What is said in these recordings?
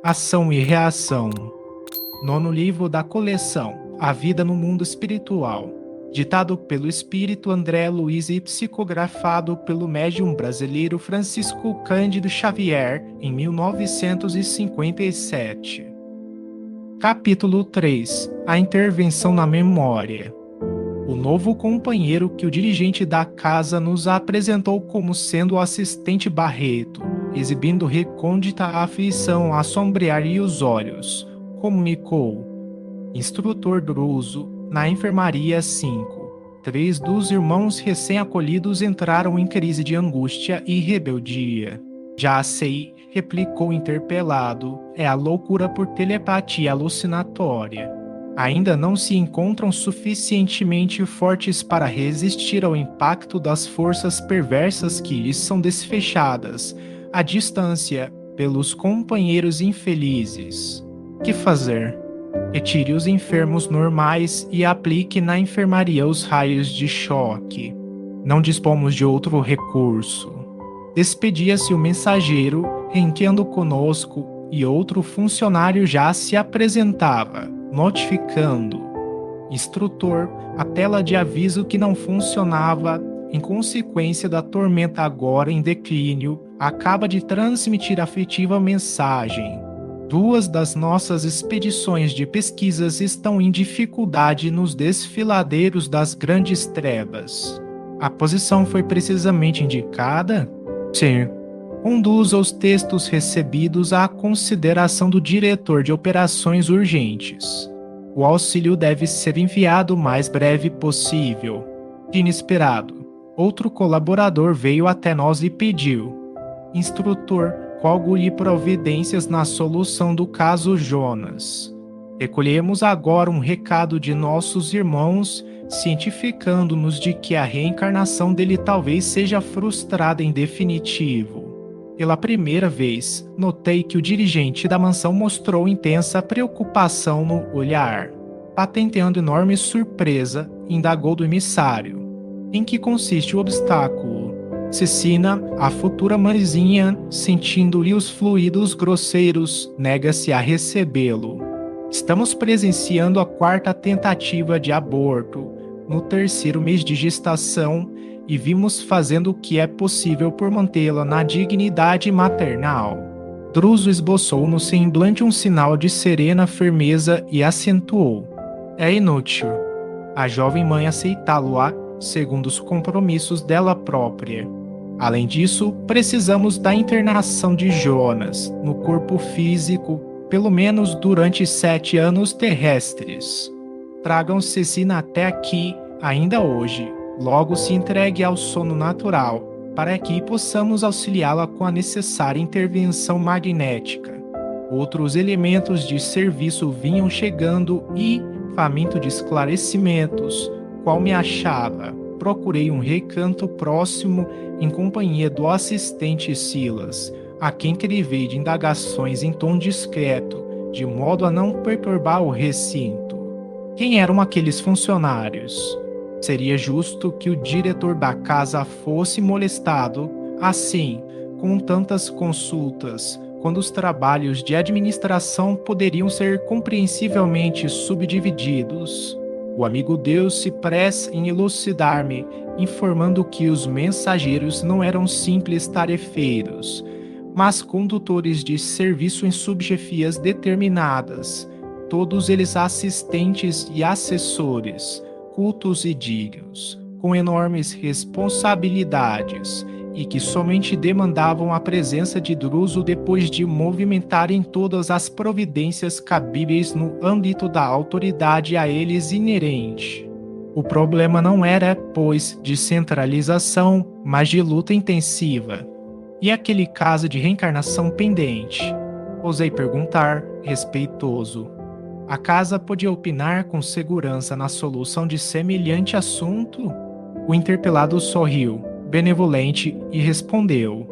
Ação e reação. Nono livro da coleção A Vida no Mundo Espiritual. Ditado pelo espírito André Luiz e psicografado pelo médium brasileiro Francisco Cândido Xavier em 1957. Capítulo 3. A intervenção na memória. O novo companheiro que o dirigente da casa nos apresentou como sendo o assistente Barreto, exibindo recôndita aflição a sombrear-lhe os olhos, comunicou: Instrutor Druso, na enfermaria 5. 3 dos irmãos recém-acolhidos entraram em crise de angústia e rebeldia. Já sei, replicou interpelado, é a loucura por telepatia alucinatória. Ainda não se encontram suficientemente fortes para resistir ao impacto das forças perversas que lhes são desfechadas, à distância, pelos companheiros infelizes. Que fazer? Retire os enfermos normais e aplique na enfermaria os raios de choque. Não dispomos de outro recurso. Despedia-se o mensageiro, renqueando conosco, e outro funcionário já se apresentava, notificando: Instrutor, a tela de aviso que não funcionava, em consequência da tormenta agora em declínio, acaba de transmitir aflitiva mensagem. 2 das nossas expedições de pesquisas estão em dificuldade nos desfiladeiros das grandes trevas. A posição foi precisamente indicada? Sim. Conduza os textos recebidos à consideração do diretor de operações urgentes. O auxílio deve ser enviado o mais breve possível. Inesperado, outro colaborador veio até nós e pediu: Instrutor, coague providências na solução do caso Jonas. Recolhemos agora um recado de nossos irmãos, cientificando-nos de que a reencarnação dele talvez seja frustrada em definitivo. Pela primeira vez, notei que o dirigente da mansão mostrou intensa preocupação no olhar. Patenteando enorme surpresa, indagou do emissário: em que consiste o obstáculo? Cecina, a futura mãezinha, sentindo-lhe os fluidos grosseiros, nega-se a recebê-lo. Estamos presenciando a 4ª tentativa de aborto, no 3º mês de gestação, e vimos fazendo o que é possível por mantê-la na dignidade maternal. Druso esboçou no semblante um sinal de serena firmeza e acentuou: é inútil a jovem mãe aceitá-lo-á segundo os compromissos dela própria. Além disso, precisamos da internação de Jonas no corpo físico, pelo menos durante 7 anos terrestres. Tragam Cecina até aqui, ainda hoje. Logo se entregue ao sono natural, para que possamos auxiliá-la com a necessária intervenção magnética. Outros elementos de serviço vinham chegando e, faminto de esclarecimentos, qual me achava, procurei um recanto próximo em companhia do assistente Silas, a quem crivei de indagações em tom discreto, de modo a não perturbar o recinto. Quem eram aqueles funcionários? Seria justo que o diretor da casa fosse molestado, assim, com tantas consultas, quando os trabalhos de administração poderiam ser compreensivelmente subdivididos. O amigo Deus se pressa em elucidar-me, informando que os mensageiros não eram simples tarefeiros, mas condutores de serviço em subchefias determinadas, todos eles assistentes e assessores, cultos e dignos, com enormes responsabilidades, e que somente demandavam a presença de Druso depois de movimentarem todas as providências cabíveis no âmbito da autoridade a eles inerente. O problema não era, pois, de centralização, mas de luta intensiva. E aquele caso de reencarnação pendente? Ousei perguntar, respeitoso. A casa podia opinar com segurança na solução de semelhante assunto? O interpelado sorriu, benevolente, e respondeu: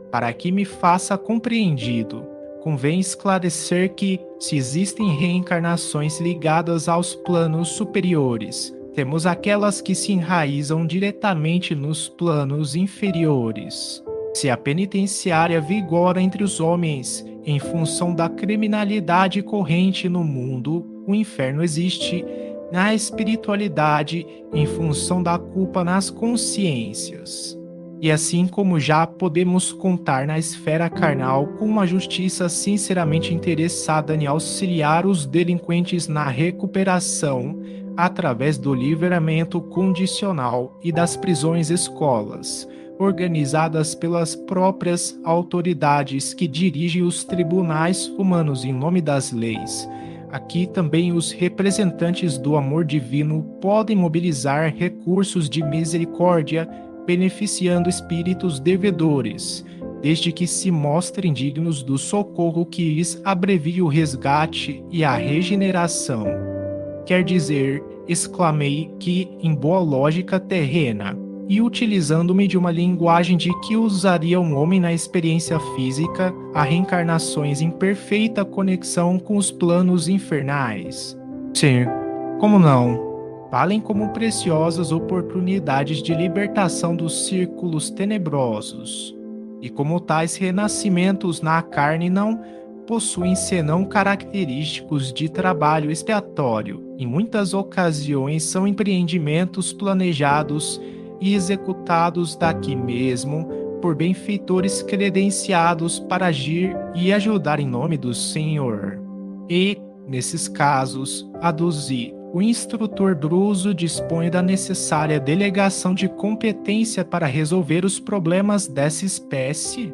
para que me faça compreendido, convém esclarecer que, se existem reencarnações ligadas aos planos superiores, temos aquelas que se enraizam diretamente nos planos inferiores. Se a penitenciária vigora entre os homens em função da criminalidade corrente no mundo, o inferno existe na espiritualidade em função da culpa nas consciências. E assim como já podemos contar na esfera carnal com uma justiça sinceramente interessada em auxiliar os delinquentes na recuperação através do livramento condicional e das prisões-escolas, organizadas pelas próprias autoridades que dirigem os tribunais humanos em nome das leis. Aqui também os representantes do amor divino podem mobilizar recursos de misericórdia, beneficiando espíritos devedores, desde que se mostrem dignos do socorro que lhes abrevie o resgate e a regeneração. Quer dizer, exclamei que, em boa lógica terrena, e utilizando-me de uma linguagem de que usaria um homem na experiência física, a reencarnações em perfeita conexão com os planos infernais. Sim, como não? Valem como preciosas oportunidades de libertação dos círculos tenebrosos. E como tais renascimentos na carne não possuem senão característicos de trabalho expiatório. Em muitas ocasiões são empreendimentos planejados e executados daqui mesmo por benfeitores credenciados para agir e ajudar em nome do Senhor. E, nesses casos, aduzi, o instrutor Druso dispõe da necessária delegação de competência para resolver os problemas dessa espécie?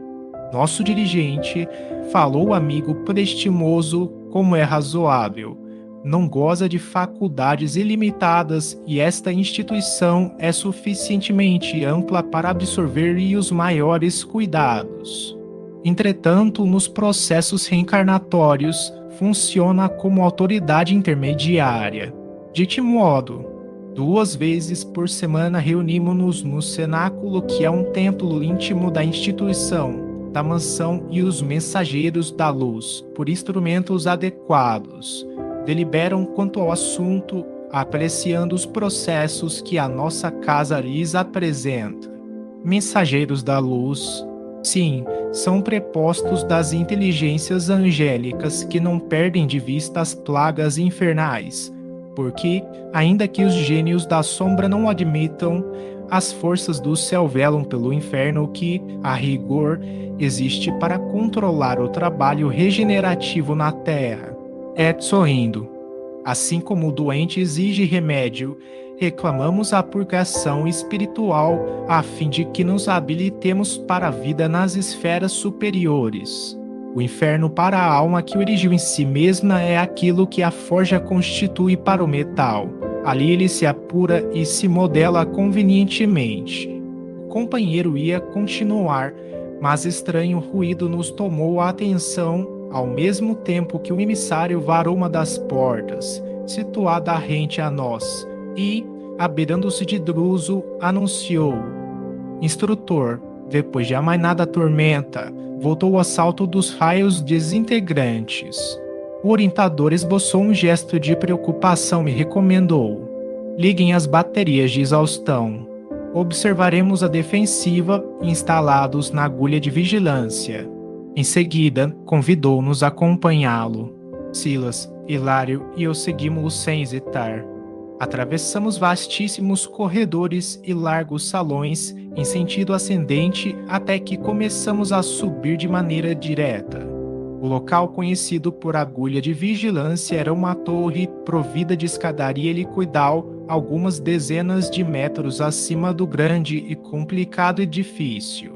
Nosso dirigente falou amigo prestimoso como é razoável. Não goza de faculdades ilimitadas e esta instituição é suficientemente ampla para absorver-lhe os maiores cuidados. Entretanto, nos processos reencarnatórios, funciona como autoridade intermediária. De que modo? 2 vezes por semana reunimos-nos no cenáculo, que é um templo íntimo da instituição, da mansão, e os mensageiros da luz, por instrumentos adequados, deliberam quanto ao assunto, apreciando os processos que a nossa casa lhes apresenta. Mensageiros da luz, sim, são prepostos das inteligências angélicas que não perdem de vista as plagas infernais, porque, ainda que os gênios da sombra não admitam, as forças do céu velam pelo inferno que, a rigor, existe para controlar o trabalho regenerativo na terra. Sorrindo. Assim como o doente exige remédio, reclamamos a purgação espiritual a fim de que nos habilitemos para a vida nas esferas superiores. O inferno para a alma que origiu em si mesma é aquilo que a forja constitui para o metal. Ali ele se apura e se modela convenientemente. O companheiro ia continuar, mas estranho ruído nos tomou a atenção, ao mesmo tempo que o emissário varou uma das portas, situada rente a nós, e, abeirando-se de Druso, anunciou: Instrutor, depois de amainada tormenta, voltou o assalto dos raios desintegrantes. O orientador esboçou um gesto de preocupação e recomendou: liguem as baterias de exaustão. Observaremos a defensiva instalados na agulha de vigilância. Em seguida, convidou-nos a acompanhá-lo. Silas, Hilário e eu seguimos-o sem hesitar. Atravessamos vastíssimos corredores e largos salões em sentido ascendente até que começamos a subir de maneira direta. O local conhecido por agulha de vigilância era uma torre provida de escadaria helicoidal algumas dezenas de metros acima do grande e complicado edifício.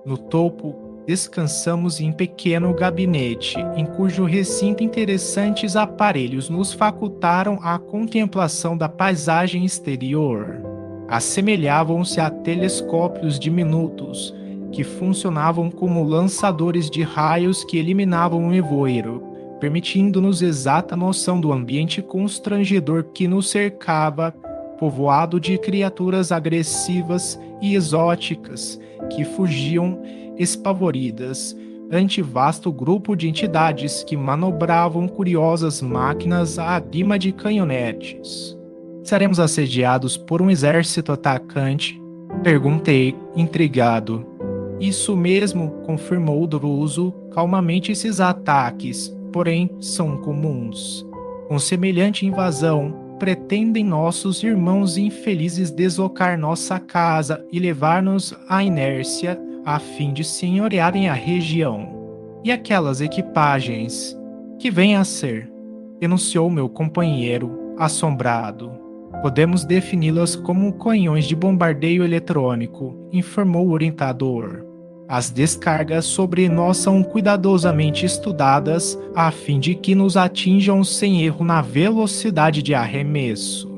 No topo, descansamos em pequeno gabinete, em cujo recinto interessantes aparelhos nos facultaram a contemplação da paisagem exterior. Assemelhavam-se a telescópios diminutos, que funcionavam como lançadores de raios que eliminavam o nevoeiro, permitindo-nos exata noção do ambiente constrangedor que nos cercava, povoado de criaturas agressivas e exóticas, que fugiam espavoridas ante vasto grupo de entidades que manobravam curiosas máquinas à guima de canhonetes. Seremos assediados por um exército atacante? Perguntei, intrigado. Isso mesmo, confirmou Druso calmamente. Esses ataques, porém, são comuns. Com semelhante invasão, pretendem nossos irmãos infelizes deslocar nossa casa e levar-nos à inércia a fim de senhorearem a região. E aquelas equipagens? Que vêm a ser? Enunciou meu companheiro, assombrado. Podemos defini-las como canhões de bombardeio eletrônico, informou o orientador. As descargas sobre nós são cuidadosamente estudadas a fim de que nos atinjam sem erro na velocidade de arremesso.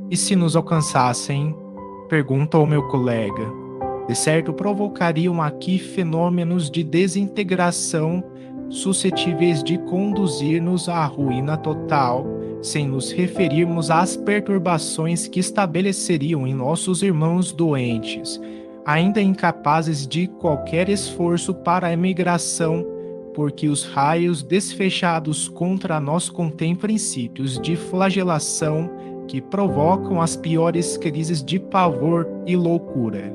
E se nos alcançassem? Perguntou meu colega. De certo provocariam aqui fenômenos de desintegração suscetíveis de conduzir-nos à ruína total, sem nos referirmos às perturbações que estabeleceriam em nossos irmãos doentes, ainda incapazes de qualquer esforço para a emigração, porque os raios desfechados contra nós contêm princípios de flagelação que provocam as piores crises de pavor e loucura.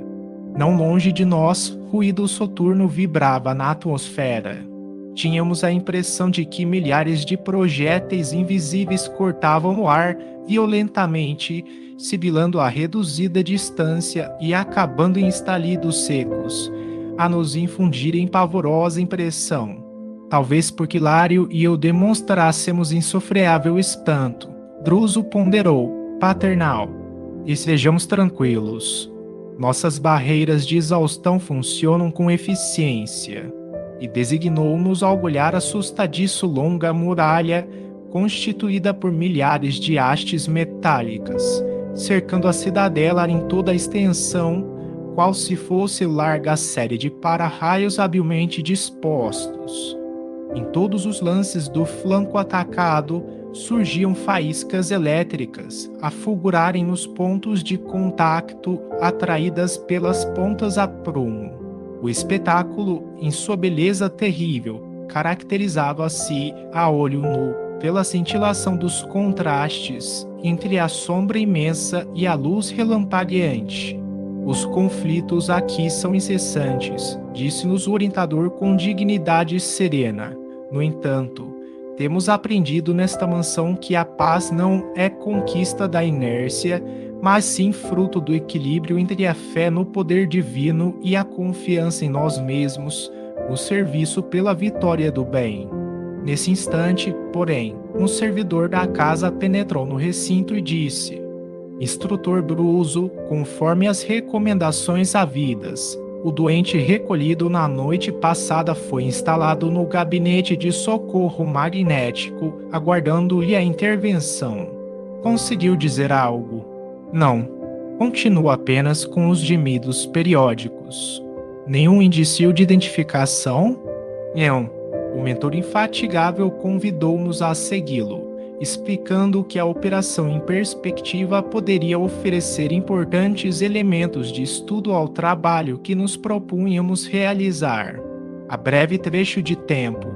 Não longe de nós, ruído soturno vibrava na atmosfera. Tínhamos a impressão de que milhares de projéteis invisíveis cortavam o ar violentamente, sibilando a reduzida distância e acabando em estalidos secos, a nos infundirem pavorosa impressão. Talvez porque Lário e eu demonstrássemos insofreável espanto. Druso ponderou, paternal. Estejamos tranquilos. Nossas barreiras de exaustão funcionam com eficiência. E designou-nos ao olhar assustadiço longa muralha constituída por milhares de hastes metálicas, cercando a cidadela em toda a extensão, qual se fosse larga série de para-raios habilmente dispostos. Em todos os lances do flanco atacado surgiam faíscas elétricas a fulgurarem nos pontos de contacto atraídas pelas pontas a prumo. O espetáculo, em sua beleza terrível, caracterizava-se a olho nu pela cintilação dos contrastes entre a sombra imensa e a luz relampagueante. Os conflitos aqui são incessantes, disse-nos o orientador com dignidade serena. No entanto, temos aprendido nesta mansão que a paz não é conquista da inércia, mas sim fruto do equilíbrio entre a fé no poder divino e a confiança em nós mesmos, no serviço pela vitória do bem. Nesse instante, porém, um servidor da casa penetrou no recinto e disse: Instrutor Druso, conforme as recomendações havidas, o doente recolhido na noite passada foi instalado no gabinete de socorro magnético, aguardando-lhe a intervenção. Conseguiu dizer algo? Não. Continua apenas com os gemidos periódicos. Nenhum indício de identificação? Não. O mentor infatigável convidou-nos a segui-lo, explicando que a operação em perspectiva poderia oferecer importantes elementos de estudo ao trabalho que nos propunhamos realizar. A breve trecho de tempo,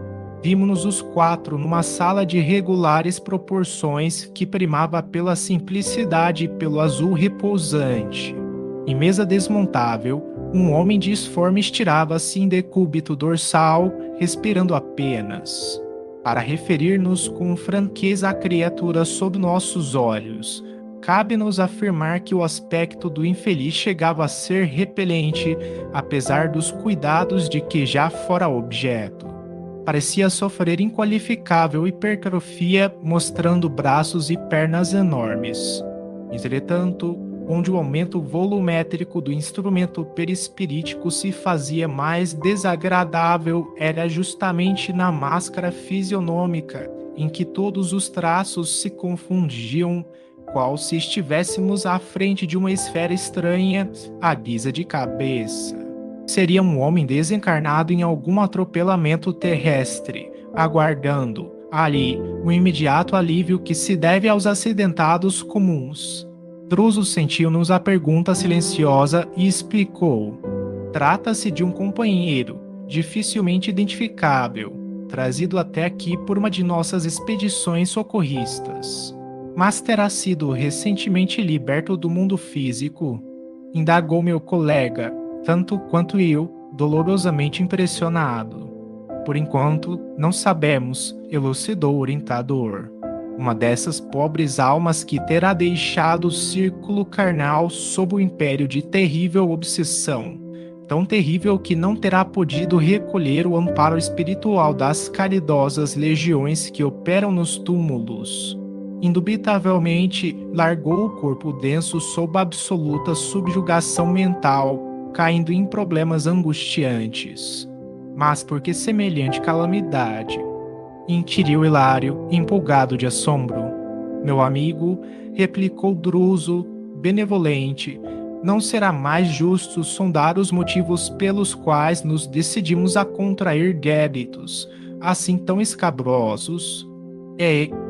vimos-nos os quatro numa sala de regulares proporções que primava pela simplicidade e pelo azul repousante. Em mesa desmontável, um homem disforme estirava-se em decúbito dorsal, respirando apenas. Para referir-nos com franqueza à criatura sob nossos olhos, cabe-nos afirmar que o aspecto do infeliz chegava a ser repelente, apesar dos cuidados de que já fora objeto. Parecia sofrer inqualificável hipertrofia, mostrando braços e pernas enormes. Entretanto, onde o aumento volumétrico do instrumento perispirítico se fazia mais desagradável era justamente na máscara fisionômica, em que todos os traços se confundiam, qual se estivéssemos à frente de uma esfera estranha, à guisa de cabeça. Seria um homem desencarnado em algum atropelamento terrestre, aguardando, ali, o imediato alívio que se deve aos acidentados comuns. Druso sentiu-nos a pergunta silenciosa e explicou. Trata-se de um companheiro, dificilmente identificável, trazido até aqui por uma de nossas expedições socorristas. Mas terá sido recentemente liberto do mundo físico? Indagou meu colega, tanto quanto eu, dolorosamente impressionado. Por enquanto, não sabemos, elucidou o orientador. Uma dessas pobres almas que terá deixado o círculo carnal sob o império de terrível obsessão, tão terrível que não terá podido recolher o amparo espiritual das caridosas legiões que operam nos túmulos. Indubitavelmente, largou o corpo denso sob absoluta subjugação mental, caindo em problemas angustiantes. Mas por que semelhante calamidade? Inquiriu Hilário, empolgado de assombro. Meu amigo, replicou Druso, benevolente, não será mais justo sondar os motivos pelos quais nos decidimos a contrair débitos, assim tão escabrosos?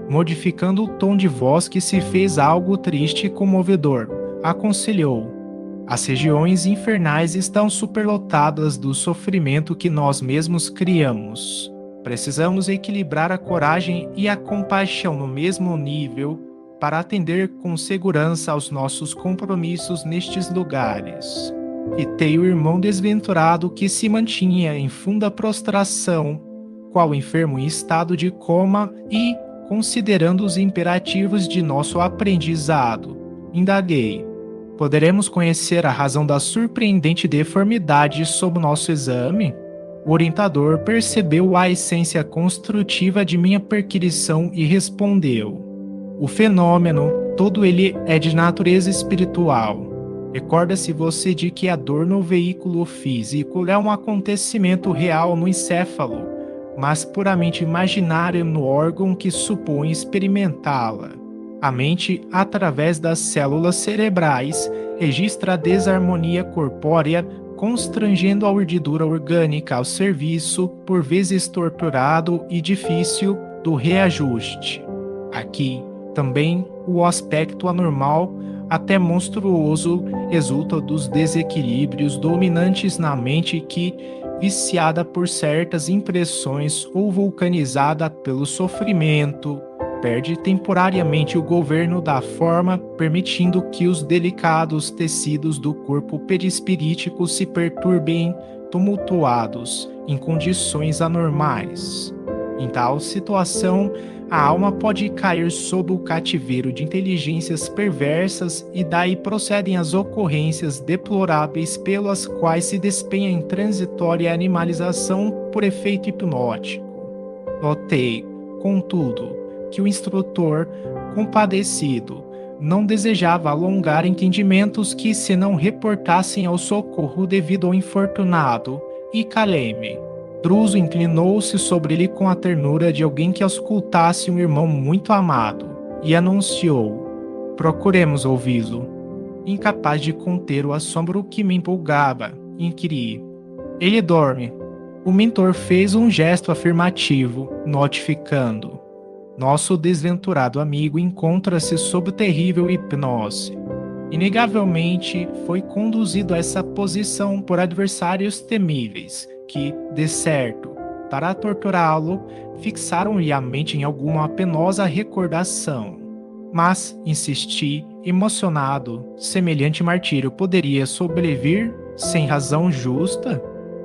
Modificando o tom de voz que se fez algo triste e comovedor, aconselhou: as regiões infernais estão superlotadas do sofrimento que nós mesmos criamos. Precisamos equilibrar a coragem e a compaixão no mesmo nível para atender com segurança aos nossos compromissos nestes lugares. Fitei o irmão desventurado que se mantinha em funda prostração, qual enfermo em estado de coma e, considerando os imperativos de nosso aprendizado, indaguei: poderemos conhecer a razão da surpreendente deformidade sob nosso exame? O orientador percebeu a essência construtiva de minha perquisição e respondeu: o fenômeno, todo ele é de natureza espiritual. Recorda-se você de que a dor no veículo físico é um acontecimento real no encéfalo, mas puramente imaginário no órgão que supõe experimentá-la. A mente, através das células cerebrais, registra a desarmonia corpórea, constrangendo a urdidura orgânica ao serviço, por vezes torturado e difícil, do reajuste. Aqui, também, o aspecto anormal, até monstruoso, resulta dos desequilíbrios dominantes na mente que, viciada por certas impressões ou vulcanizada pelo sofrimento, perde temporariamente o governo da forma, permitindo que os delicados tecidos do corpo perispirítico se perturbem, tumultuados, em condições anormais. Em tal situação, a alma pode cair sob o cativeiro de inteligências perversas e daí procedem as ocorrências deploráveis pelas quais se despenha em transitória animalização por efeito hipnótico. Notei, contudo, que o instrutor, compadecido, não desejava alongar entendimentos que se não reportassem ao socorro devido ao infortunado, e calei-me. Druso inclinou-se sobre ele com a ternura de alguém que auscultasse um irmão muito amado, e anunciou: procuremos ouvi-lo. Incapaz de conter o assombro que me empolgava, inquiri: ele dorme? O mentor fez um gesto afirmativo, notificando: nosso desventurado amigo encontra-se sob terrível hipnose. Inegavelmente, foi conduzido a essa posição por adversários temíveis, que, de certo, para torturá-lo, fixaram-lhe a mente em alguma penosa recordação. Mas, insisti, emocionado, semelhante martírio poderia sobrevir sem razão justa?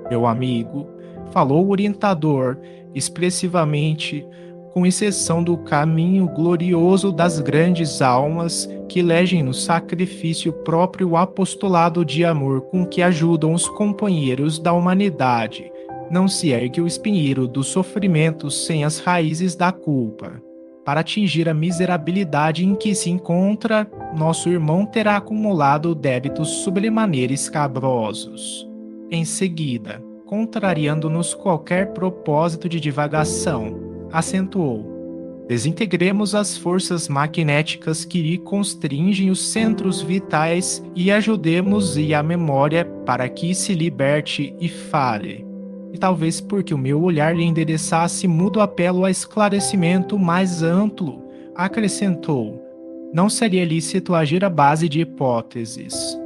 Meu amigo, falou o orientador, expressivamente, com exceção do caminho glorioso das grandes almas que elegem no sacrifício próprio o apostolado de amor com que ajudam os companheiros da humanidade, não se ergue o espinheiro do sofrimento sem as raízes da culpa. Para atingir a miserabilidade em que se encontra, nosso irmão terá acumulado débitos sobremaneira escabrosos. Em seguida, contrariando-nos qualquer propósito de divagação, acentuou: desintegremos as forças magnéticas que lhe constringem os centros vitais e ajudemos-lhe a memória para que se liberte e fale. E talvez porque o meu olhar lhe endereçasse mudo apelo a esclarecimento mais amplo, acrescentou: não seria lícito agir à base de hipóteses.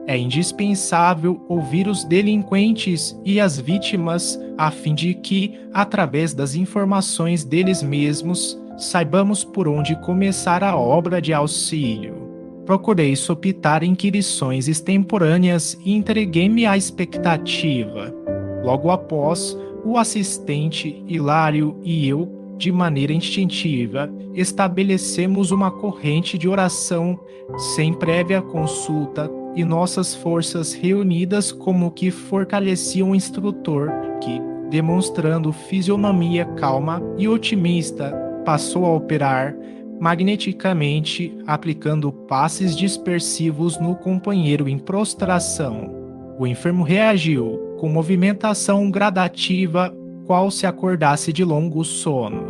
É indispensável ouvir os delinquentes e as vítimas, a fim de que, através das informações deles mesmos, saibamos por onde começar a obra de auxílio. Procurei sopitar inquirições extemporâneas e entreguei-me à expectativa. Logo após, o assistente Hilário e eu, de maneira instintiva, estabelecemos uma corrente de oração sem prévia consulta e nossas forças reunidas como que fortaleciam o instrutor, que, demonstrando fisionomia calma e otimista, passou a operar magneticamente, aplicando passes dispersivos no companheiro em prostração. O enfermo reagiu com movimentação gradativa, qual se acordasse de longo sono.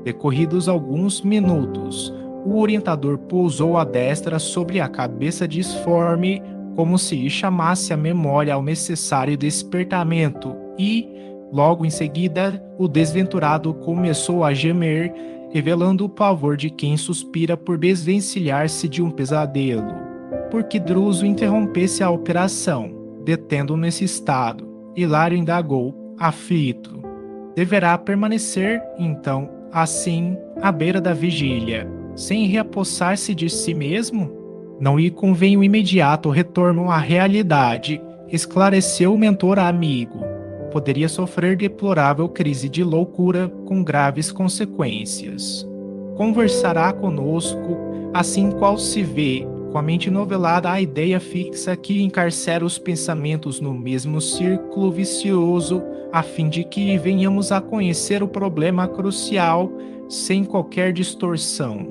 Decorridos alguns minutos, o orientador pousou a destra sobre a cabeça disforme, como se chamasse a memória ao necessário despertamento, e, logo em seguida, o desventurado começou a gemer, revelando o pavor de quem suspira por desvencilhar-se de um pesadelo. Porque Druso interrompesse a operação, detendo-o nesse estado. Hilário indagou, aflito. Deverá permanecer, então, assim, à beira da vigília, sem reapossar-se de si mesmo? Não lhe convém o imediato retorno à realidade, esclareceu o mentor amigo. Poderia sofrer deplorável crise de loucura com graves consequências. Conversará conosco, assim qual se vê, com a mente novelada a ideia fixa que encarcera os pensamentos no mesmo círculo vicioso, a fim de que venhamos a conhecer o problema crucial sem qualquer distorção.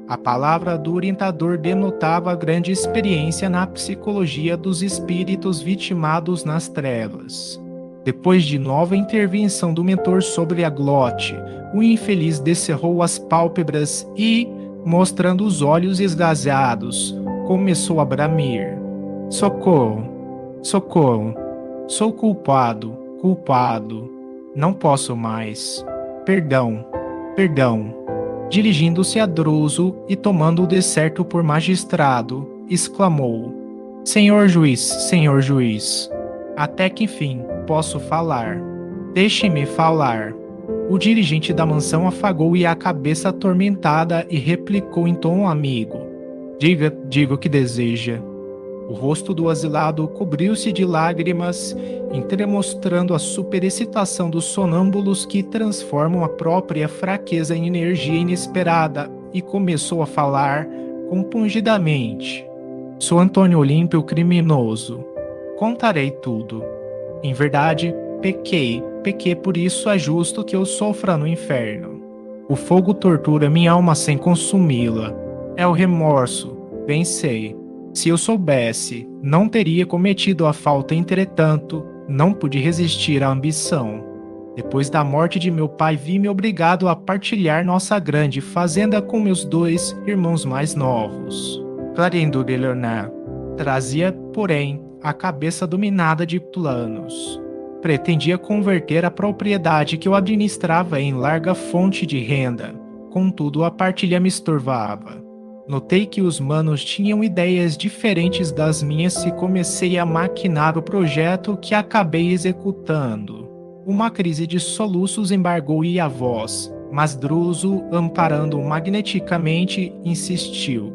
A palavra do orientador denotava grande experiência na psicologia dos espíritos vitimados nas trevas. Depois de nova intervenção do mentor sobre a glote, o infeliz descerrou as pálpebras e, mostrando os olhos esgazeados, começou a bramir. Socorro! Socorro! Sou culpado! Culpado! Não posso mais! Perdão! Perdão! Dirigindo-se a Druso e tomando o decerto por magistrado, exclamou: Senhor juiz, até que enfim posso falar. Deixe-me falar. O dirigente da mansão afagou-lhe a cabeça atormentada e replicou em tom amigo: diga o que deseja. O rosto do asilado cobriu-se de lágrimas, entremostrando a superexcitação dos sonâmbulos que transformam a própria fraqueza em energia inesperada, e começou a falar compungidamente. Sou Antônio Olímpio criminoso. Contarei tudo. Em verdade, pequei, por isso é justo que eu sofra no inferno. O fogo tortura minha alma sem consumi-la. É o remorso, bem sei. Se eu soubesse, não teria cometido a falta, entretanto, não pude resistir à ambição. Depois da morte de meu pai, vi-me obrigado a partilhar nossa grande fazenda com meus 2 irmãos mais novos. Clarindo de Leonard trazia, porém, a cabeça dominada de planos. Pretendia converter a propriedade que eu administrava em larga fonte de renda, contudo a partilha me estorvava. Notei que os manos tinham ideias diferentes das minhas e comecei a maquinar o projeto que acabei executando. Uma crise de soluços embargou-lhe a voz, mas Druso, amparando-o magneticamente, insistiu.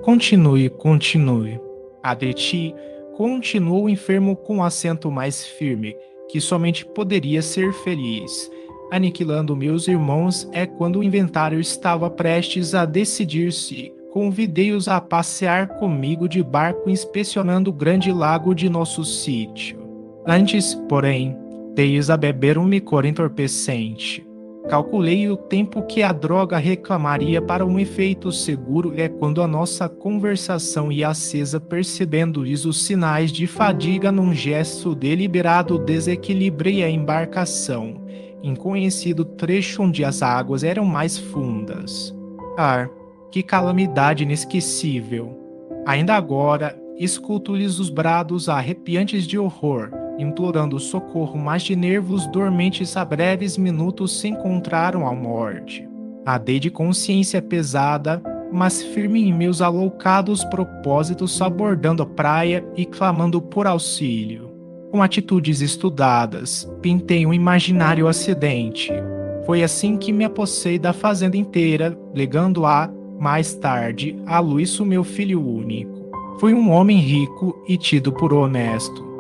Continue. Adeti continuou o enfermo com acento mais firme, que somente poderia ser feliz. Aniquilando meus irmãos é quando o inventário estava prestes a decidir-se. Convidei-os a passear comigo de barco inspecionando o grande lago de nosso sítio. Antes, porém, dei-os a beber um licor entorpecente. Calculei o tempo que a droga reclamaria para um efeito seguro quando a nossa conversação ia acesa, percebendo-lhes os sinais de fadiga num gesto deliberado, desequilibrei a embarcação, em conhecido trecho onde as águas eram mais fundas. Que calamidade inesquecível! Ainda agora, escuto-lhes os brados arrepiantes de horror, implorando socorro, mas de nervos dormentes a breves minutos se encontraram a morte. Nadei de consciência pesada, mas firme em meus aloucados propósitos, abordando a praia e clamando por auxílio. Com atitudes estudadas, pintei um imaginário acidente. Foi assim que me apossei da fazenda inteira, legando-a, mais tarde, a Luíso, meu filho único. Fui um homem rico e tido por honesto.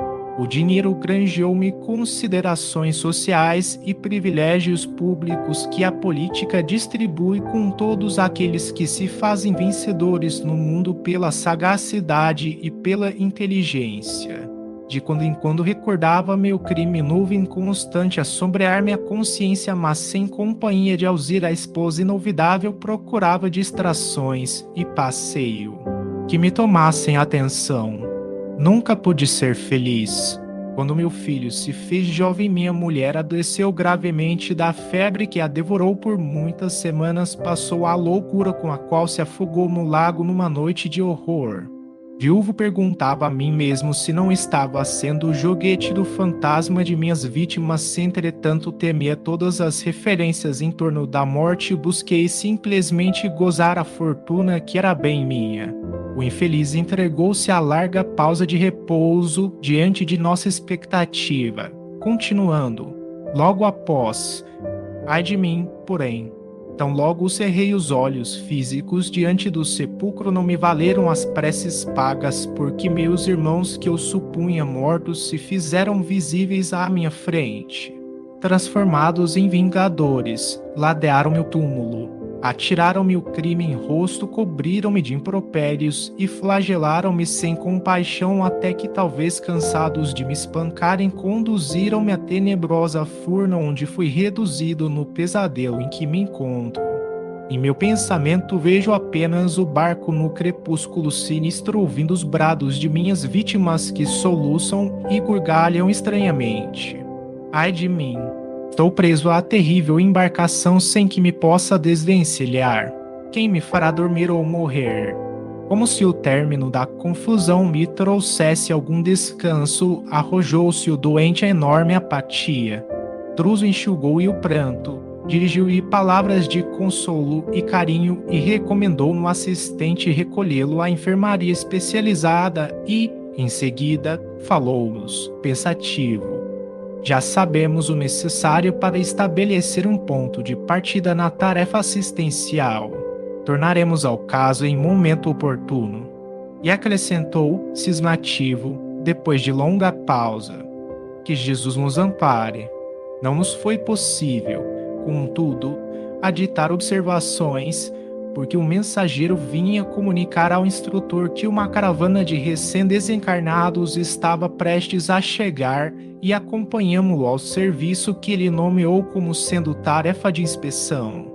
O dinheiro granjeou-me considerações sociais e privilégios públicos que a política distribui com todos aqueles que se fazem vencedores no mundo pela sagacidade e pela inteligência. De quando em quando recordava meu crime, nuvem constante a sombrear minha consciência, mas sem companhia de Alzira, a esposa inolvidável, procurava distrações e passeio que me tomassem atenção. Nunca pude ser feliz. Quando meu filho se fez jovem, minha mulher adoeceu gravemente da febre que a devorou por muitas semanas. Passou a loucura com a qual se afogou no lago numa noite de horror. Viúvo, perguntava a mim mesmo se não estava sendo o joguete do fantasma de minhas vítimas. Entretanto, temia todas as referências em torno da morte e busquei simplesmente gozar a fortuna que era bem minha. O infeliz entregou-se à larga pausa de repouso diante de nossa expectativa, continuando, logo após: ai de mim, porém. Tão logo cerrei os olhos físicos diante do sepulcro, não me valeram as preces pagas, porque meus irmãos que eu supunha mortos se fizeram visíveis à minha frente. Transformados em vingadores, ladearam meu túmulo. Atiraram-me o crime em rosto, cobriram-me de impropérios e flagelaram-me sem compaixão, até que, talvez cansados de me espancarem, conduziram-me à tenebrosa furna, onde fui reduzido no pesadelo em que me encontro. Em meu pensamento vejo apenas o barco no crepúsculo sinistro, ouvindo os brados de minhas vítimas que soluçam e gargalham estranhamente. Ai de mim! Estou preso à terrível embarcação sem que me possa desvencilhar. Quem me fará dormir ou morrer? Como se o término da confusão me trouxesse algum descanso, arrojou-se o doente a enorme apatia. Druso enxugou-lhe o pranto, dirigiu-lhe palavras de consolo e carinho e recomendou no assistente recolhê-lo à enfermaria especializada e, em seguida, falou-nos, pensativo: já sabemos o necessário para estabelecer um ponto de partida na tarefa assistencial. Tornaremos ao caso em momento oportuno. E acrescentou, cismativo, depois de longa pausa: que Jesus nos ampare. Não nos foi possível, contudo, aditar observações, porque o mensageiro vinha comunicar ao instrutor que uma caravana de recém-desencarnados estava prestes a chegar e acompanhamo-lo ao serviço que ele nomeou como sendo tarefa de inspeção.